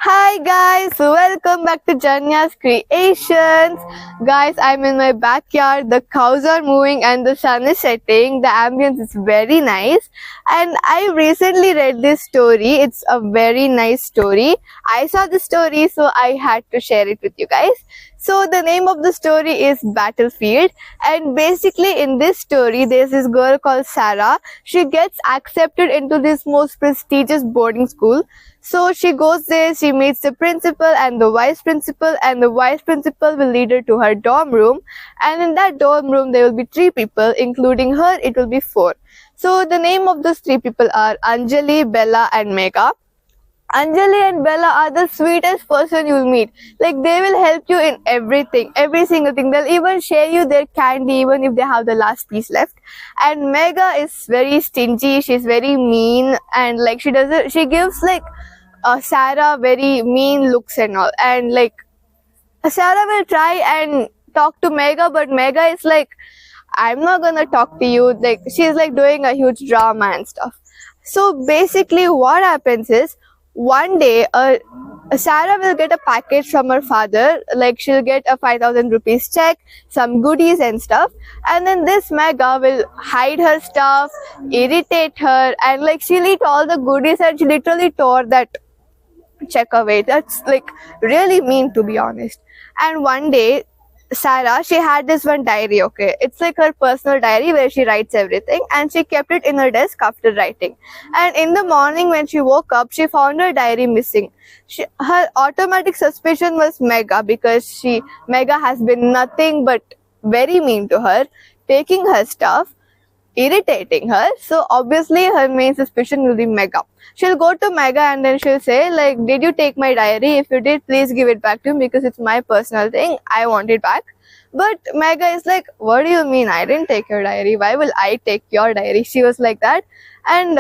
Hi guys, welcome back to Janya's Creations. Guys, I'm in my backyard. The cows are moving and the sun is setting. The ambience is very nice. And I recently read this story. It's a very nice story. I saw the story, so I had to share it with you guys. So the name of the story is Battlefield, and basically in this story there's this girl called Sarah. She gets accepted into this most prestigious boarding school. So she goes there, she meets the principal and the vice principal, and the vice principal will lead her to her dorm room. And in that dorm room, there will be three people, including her, it will be four. So the name of those three people are Anjali, Bella, and Megha. Anjali and Bella are the sweetest person you'll meet. Like, they will help you in everything, every single thing. They'll even share you their candy even if they have the last piece left. And Megha is very stingy. She's very mean, and like she gives like Sarah very mean looks and all. And like Sarah will try and talk to Megha, but Megha is like, I'm not gonna talk to you. Like, she's like doing a huge drama and stuff. So basically, what happens is one day, Sarah will get a package from her father. Like, she'll get a 5,000 rupees check, some goodies and stuff. And then this Megha will hide her stuff, irritate her, and like she'll eat all the goodies, and she literally tore that check away. That's like really mean, to be honest. And one day, Sarah, she had this one diary, okay? It's like her personal diary where she writes everything, and she kept it in her desk after writing. And in the morning when she woke up, she found her diary missing. Her automatic suspicion was Megha, because Megha has been nothing but very mean to her, taking her stuff, irritating her. So obviously her main suspicion will be Megha. She'll go to Megha and then she'll say like, did you take my diary? If you did, please give it back to me, because it's my personal thing. I want it back. But Megha is like, what do you mean? I didn't take your diary. Why will I take your diary? She was like that. And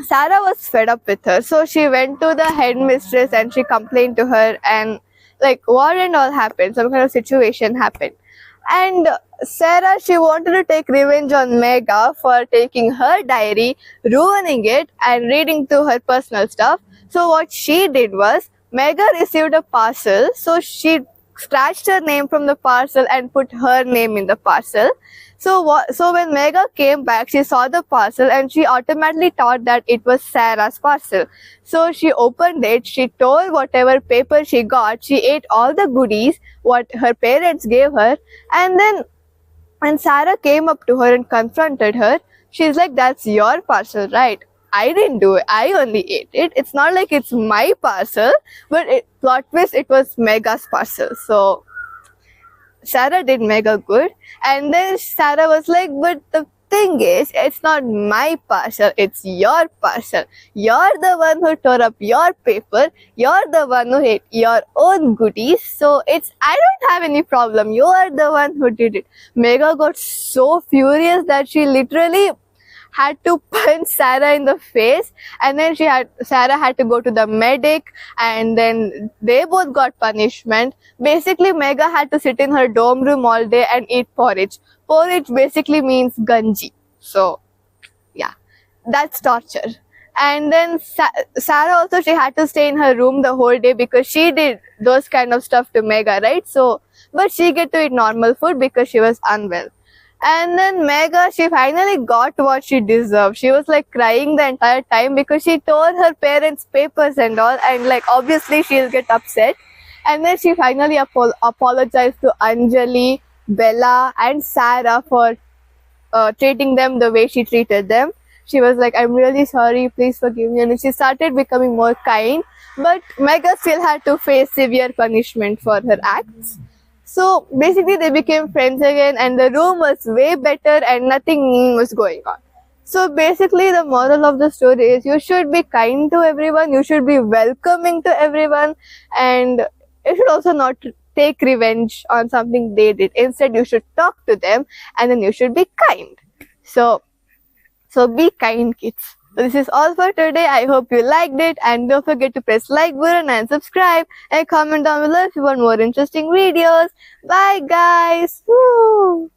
Sarah was fed up with her. So she went to the headmistress and she complained to her, and like what and all happened. Some kind of situation happened. And Sarah, she wanted to take revenge on Megha for taking her diary, ruining it, and reading to her personal stuff. So what she did was, Megha received a parcel, so she scratched her name from the parcel and put her name in the parcel. So when Megha came back, she saw the parcel and she automatically thought that it was Sarah's parcel. So she opened it, she tore whatever paper she got, she ate all the goodies what her parents gave her, and then when Sarah came up to her and confronted her, she's like, that's your parcel, right? I didn't do it. I only ate it. It's not like it's my parcel, but plot twist, it was Megha's parcel. So Sarah did Megha good. And then Sarah was like, but the thing is, it's not my parcel, it's your parcel. You're the one who tore up your paper. You're the one who ate your own goodies. So I don't have any problem. You are the one who did it. Megha got so furious that she literally had to punch Sarah in the face, and then Sarah had to go to the medic, and then they both got punishment. Basically, Megha had to sit in her dorm room all day and eat porridge. Porridge basically means ganji. So, yeah, that's torture. And then Sarah also, she had to stay in her room the whole day because she did those kind of stuff to Megha, right? So, but she get to eat normal food because she was unwell. And then Megha, she finally got what she deserved. She was like crying the entire time because she tore her parents' papers and all, and like obviously she'll get upset. And then she finally apologized to Anjali, Bella, and Sarah for treating them the way she treated them. She was like, I'm really sorry, please forgive me. And she started becoming more kind. But Megha still had to face severe punishment for her acts. So basically they became friends again, and the room was way better and nothing mean was going on. So basically the moral of the story is, you should be kind to everyone, you should be welcoming to everyone, and you should also not take revenge on something they did. Instead, you should talk to them and then you should be kind. So be kind, kids. So this is all for today. I hope you liked it, and don't forget to press like button and subscribe, and comment down below if you want more interesting videos. Bye guys. Woo!